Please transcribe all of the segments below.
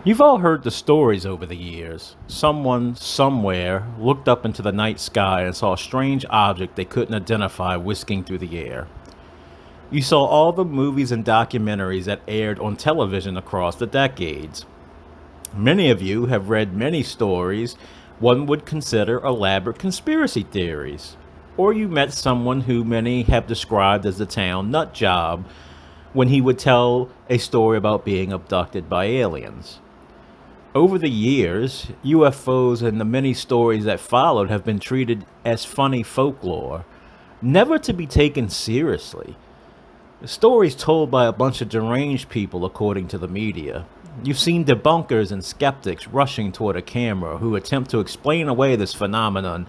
You've all heard the stories over the years. Someone, somewhere, looked up into the night sky and saw a strange object they couldn't identify whisking through the air. You saw all the movies and documentaries that aired on television across the decades. Many of you have read many stories one would consider elaborate conspiracy theories. Or you met someone who many have described as the town nut job when he would tell a story about being abducted by aliens. Over the years, UFOs and the many stories that followed have been treated as funny folklore, never to be taken seriously. Stories told by a bunch of deranged people, according to the media. You've seen debunkers and skeptics rushing toward a camera who attempt to explain away this phenomenon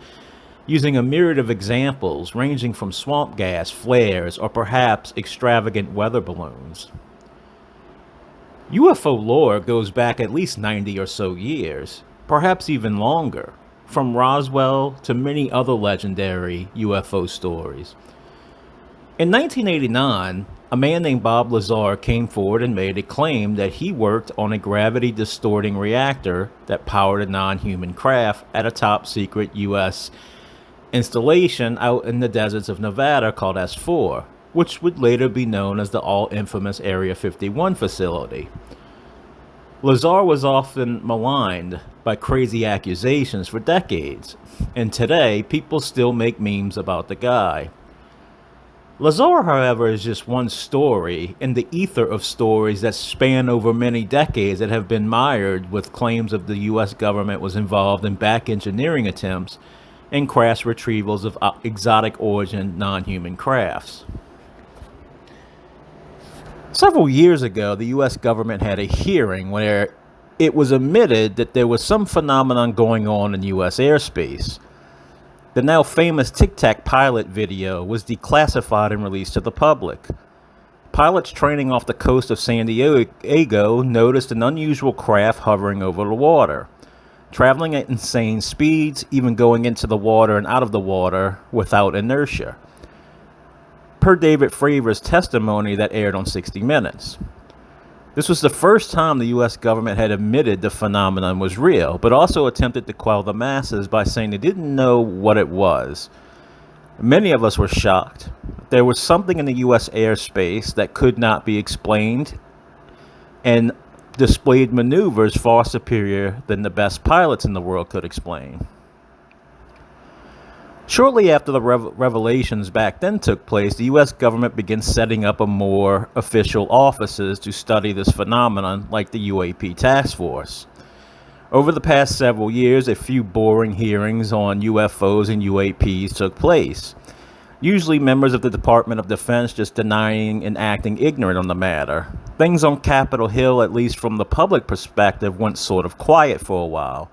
using a myriad of examples ranging from swamp gas, flares, or perhaps extravagant weather balloons. UFO lore goes back at least 90 or so years, perhaps even longer, from Roswell to many other legendary UFO stories. In 1989, a man named Bob Lazar came forward and made a claim that he worked on a gravity distorting reactor that powered a non-human craft at a top secret U.S. installation out in the deserts of Nevada called S4, which would later be known as the all-infamous Area 51 facility. Lazar was often maligned by crazy accusations for decades, and today people still make memes about the guy. Lazar, however, is just one story in the ether of stories that span over many decades that have been mired with claims of the U.S. government was involved in back engineering attempts and crash retrievals of exotic origin non-human crafts. Several years ago, the U.S. government had a hearing where it was admitted that there was some phenomenon going on in U.S. airspace. The now famous Tic Tac pilot video was declassified and released to the public. Pilots training off the coast of San Diego noticed an unusual craft hovering over the water, traveling at insane speeds, even going into the water and out of the water without inertia, per David Fravor's testimony that aired on 60 Minutes. This was the first time the U.S. government had admitted the phenomenon was real, but also attempted to quell the masses by saying they didn't know what it was. Many of us were shocked. There was something in the U.S. airspace that could not be explained and displayed maneuvers far superior than the best pilots in the world could explain. Shortly after the revelations back then took place, the U.S. government began setting up a more official offices to study this phenomenon, like the UAP task force. Over the past several years, a few boring hearings on UFOs and UAPs took place. Usually members of the Department of Defense just denying and acting ignorant on the matter. Things on Capitol Hill, at least from the public perspective, went sort of quiet for a while,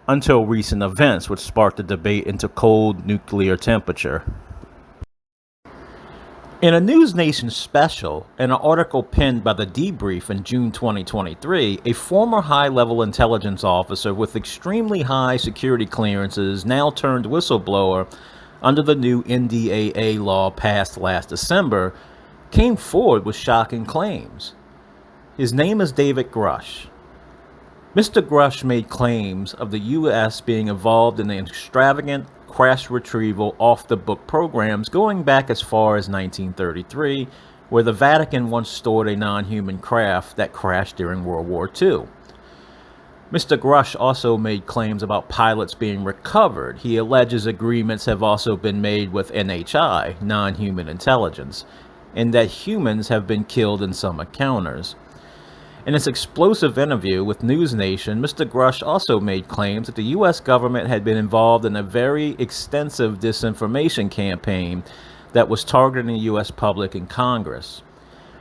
until recent events which sparked the debate into cold nuclear temperature. In a News Nation special, in an article penned by The Debrief in June 2023, a former high-level intelligence officer with extremely high security clearances, now turned whistleblower under the new NDAA law passed last December, came forward with shocking claims. His name is David Grush. Mr. Grush made claims of the U.S. being involved in the extravagant crash retrieval off-the-book programs going back as far as 1933, where the Vatican once stored a non-human craft that crashed during World War II. Mr. Grush also made claims about pilots being recovered. He alleges agreements have also been made with NHI, non-human intelligence, and that humans have been killed in some encounters. In his explosive interview with News Nation, Mr. Grush also made claims that the U.S. government had been involved in a very extensive disinformation campaign that was targeting the U.S. public and Congress.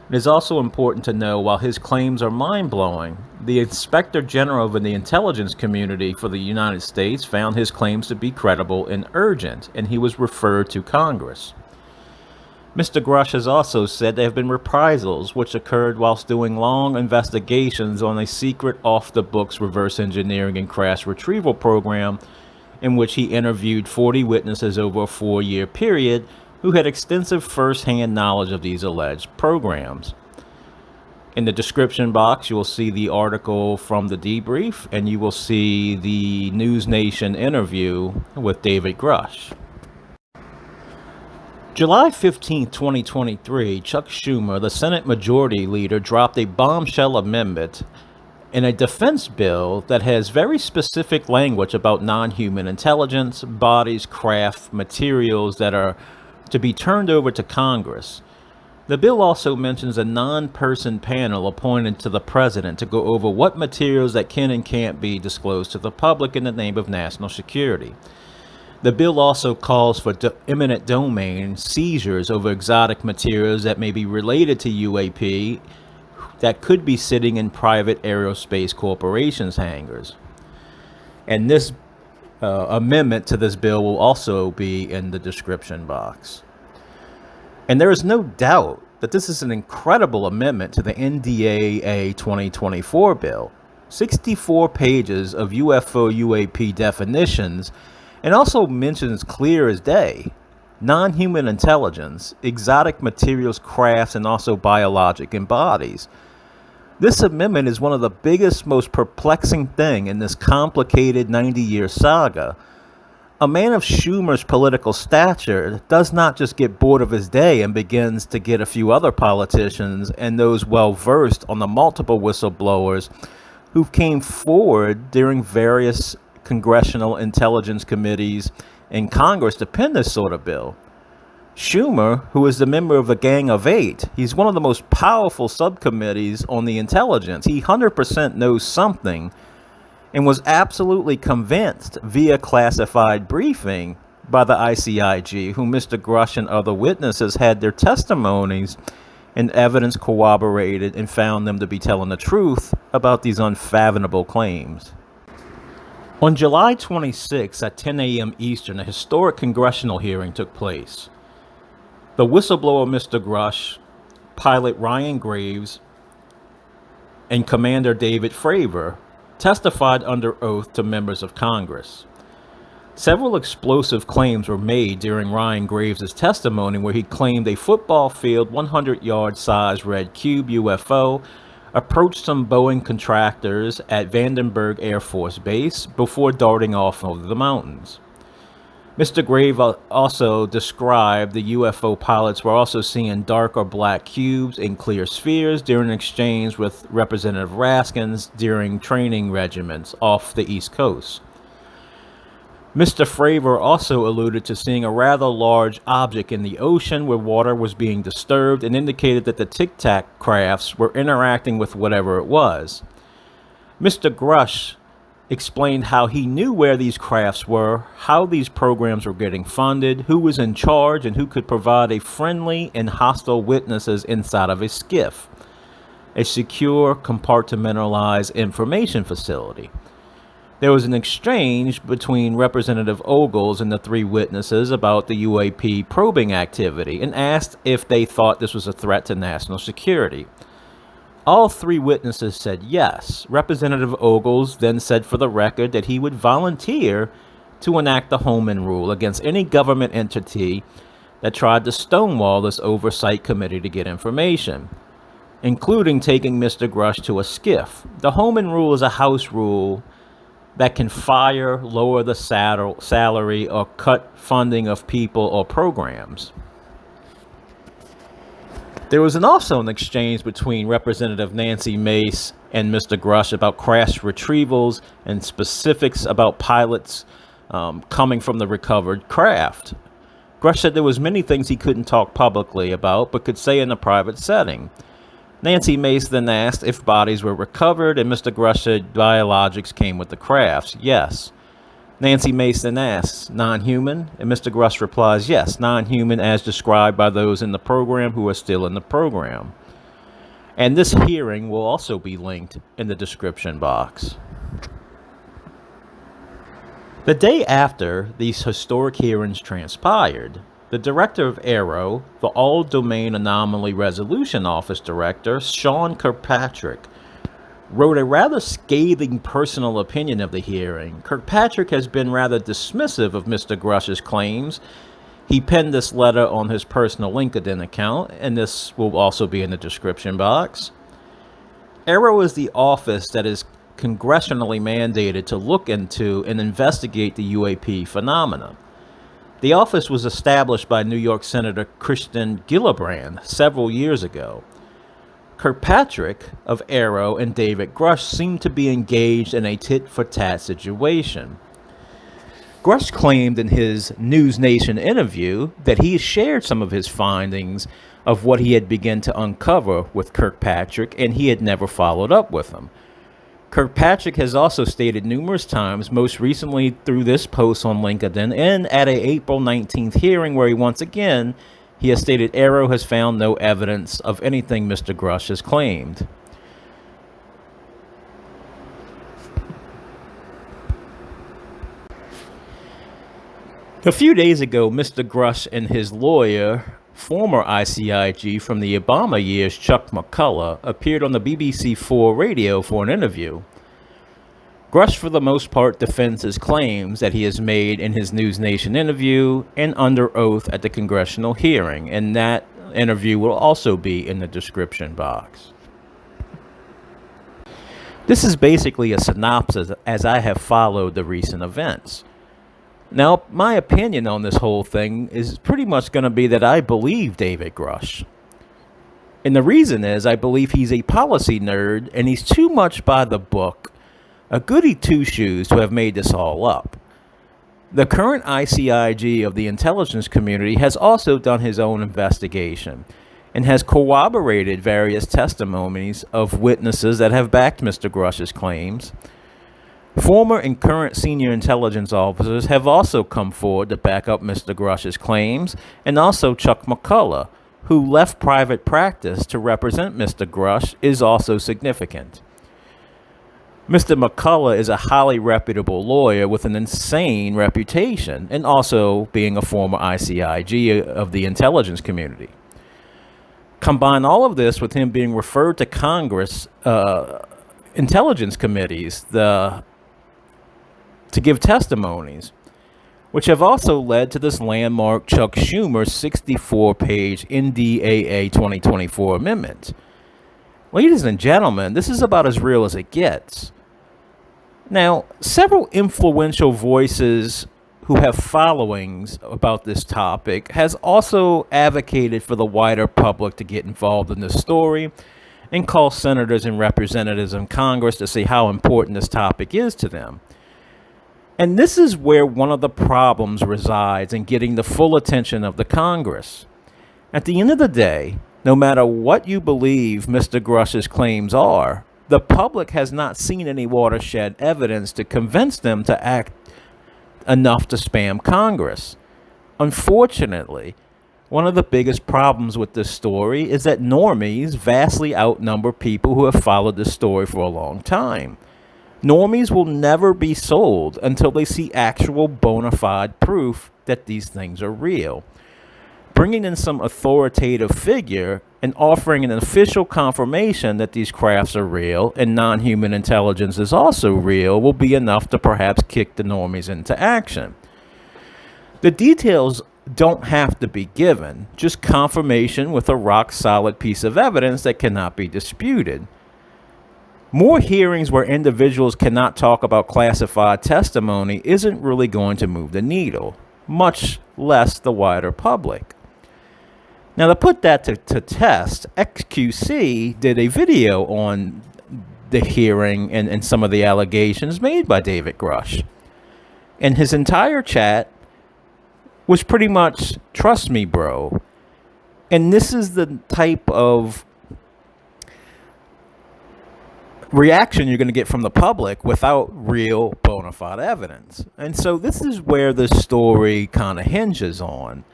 It is also important to know, while his claims are mind-blowing, the Inspector General of the intelligence community for the United States found his claims to be credible and urgent, and he was referred to Congress. Mr. Grush has also said there have been reprisals which occurred whilst doing long investigations on a secret off-the-books reverse engineering and crash retrieval program in which he interviewed 40 witnesses over a 4-year period who had extensive first-hand knowledge of these alleged programs. In the description box, you will see the article from the debrief, and you will see the News Nation interview with David Grush. July 15, 2023, Chuck Schumer, the Senate Majority Leader, dropped a bombshell amendment in a defense bill that has very specific language about non-human intelligence, bodies, craft, materials that are to be turned over to Congress. The bill also mentions a non-person panel appointed to the president to go over what materials that can and can't be disclosed to the public in the name of national security. The bill also calls for eminent domain seizures over exotic materials that may be related to UAP that could be sitting in private aerospace corporations' hangars. And this amendment to this bill will also be in the description box. And there is no doubt that this is an incredible amendment to the NDAA 2024 bill. 64 pages of UFO UAP definitions, and also mentions clear as day non-human intelligence, exotic materials, crafts, and also biologic embodies. This amendment is one of the biggest, most perplexing thing in this complicated 90-year saga. A man of Schumer's political stature does not just get bored of his day and begins to get a few other politicians and those well-versed on the multiple whistleblowers who came forward during various congressional intelligence committees in Congress to pen this sort of bill. Schumer, who is the member of a Gang of Eight, he's one of the most powerful subcommittees on the intelligence. He 100% knows something and was absolutely convinced via classified briefing by the ICIG, whom Mr. Grush and other witnesses had their testimonies and evidence corroborated and found them to be telling the truth about these unfathomable claims. On July 26 at 10 a.m. Eastern, a historic congressional hearing took place. The whistleblower Mr. Grush, pilot Ryan Graves, and Commander David Fravor testified under oath to members of Congress. Several explosive claims were made during Ryan Graves' testimony, where he claimed a football field 100-yard size red cube UFO approached some Boeing contractors at Vandenberg Air Force Base before darting off over the mountains. Mr. Graves also described the UFO pilots were also seeing dark or black cubes in clear spheres during an exchange with Representative Raskins during training regiments off the East Coast. Mr. Fravor also alluded to seeing a rather large object in the ocean where water was being disturbed and indicated that the Tic Tac crafts were interacting with whatever it was. Mr. Grush explained how he knew where these crafts were, how these programs were getting funded, who was in charge, and who could provide a friendly and hostile witnesses inside of a skiff, a secure, compartmentalized information facility. There was an exchange between Representative Ogles and the three witnesses about the UAP probing activity and asked if they thought this was a threat to national security. All three witnesses said yes. Representative Ogles then said for the record that he would volunteer to enact the Holman Rule against any government entity that tried to stonewall this oversight committee to get information, including taking Mr. Grush to a skiff. The Holman Rule is a House rule that can fire, lower the salary, or cut funding of people or programs. There was also an exchange between Representative Nancy Mace and Mr. Grush about crash retrievals and specifics about pilots coming from the recovered craft. Grush said there was many things he couldn't talk publicly about, but could say in a private setting. Nancy Mace then asked if bodies were recovered, and Mr. Grush said biologics came with the crafts. Yes. Nancy Mace then asks, non-human? And Mr. Grush replies, yes, non-human as described by those in the program who are still in the program. And this hearing will also be linked in the description box. The day after these historic hearings transpired, the director of AARO, the All-Domain Anomaly Resolution Office Director, Sean Kirkpatrick, wrote a rather scathing personal opinion of the hearing. Kirkpatrick has been rather dismissive of Mr. Grush's claims. He penned this letter on his personal LinkedIn account, and this will also be in the description box. ARROW is the office that is congressionally mandated to look into and investigate the UAP phenomena. The office was established by New York Senator Christian Gillibrand several years ago. Kirkpatrick of ARROW and David Grush seem to be engaged in a tit-for-tat situation. Grush claimed in his News Nation interview that he shared some of his findings of what he had begun to uncover with Kirkpatrick, and he had never followed up with him. Kirkpatrick has also stated numerous times, most recently through this post on LinkedIn and at a April 19th hearing where he has stated ARROW has found no evidence of anything Mr. Grush has claimed. A few days ago, Mr. Grush and his lawyer, former ICIG from the Obama years, Chuck McCullough, appeared on the BBC4 radio for an interview. Grush, for the most part, defends his claims that he has made in his News Nation interview and under oath at the congressional hearing, and that interview will also be in the description box. This is basically a synopsis as I have followed the recent events. Now, my opinion on this whole thing is pretty much going to be that I believe David Grush. And the reason is I believe he's a policy nerd and he's too much by the book, a goody two-shoes to have made this all up. The current ICIG of the intelligence community has also done his own investigation and has corroborated various testimonies of witnesses that have backed Mr. Grush's claims. Former and current senior intelligence officers have also come forward to back up Mr. Grush's claims, and also Chuck McCullough, who left private practice to represent Mr. Grush, is also significant. Mr. McCullough is a highly reputable lawyer with an insane reputation, and also being a former ICIG of the intelligence community. Combine all of this with him being referred to Congress intelligence committees to give testimonies, which have also led to this landmark Chuck Schumer 64-page NDAA 2024 amendment. Ladies and gentlemen, this is about as real as it gets. Now, several influential voices who have followings about this topic has also advocated for the wider public to get involved in this story and call senators and representatives in Congress to say how important this topic is to them. And this is where one of the problems resides in getting the full attention of the Congress. At the end of the day, no matter what you believe Mr. Grush's claims are, the public has not seen any watershed evidence to convince them to act enough to spam Congress. Unfortunately, one of the biggest problems with this story is that normies vastly outnumber people who have followed this story for a long time. Normies will never be sold until they see actual bona fide proof that these things are real. Bringing in some authoritative figure and offering an official confirmation that these crafts are real and non-human intelligence is also real will be enough to perhaps kick the normies into action. The details don't have to be given, just confirmation with a rock-solid piece of evidence that cannot be disputed. More hearings where individuals cannot talk about classified testimony isn't really going to move the needle, much less the wider public. Now, to put that to test, XQC did a video on the hearing and some of the allegations made by David Grush. And his entire chat was pretty much, trust me, bro. And this is the type of reaction you're going to get from the public without real bona fide evidence. And so this is where the story kind of hinges on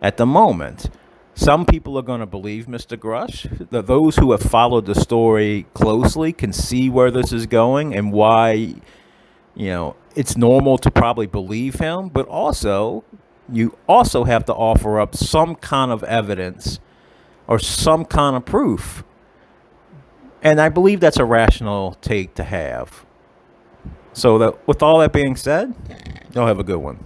at the moment. Some people are going to believe Mr. Grush. Those who have followed the story closely can see where this is going and why, it's normal to probably believe him. But also, you also have to offer up some kind of evidence or some kind of proof. And I believe that's a rational take to have. So with all that being said, y'all have a good one.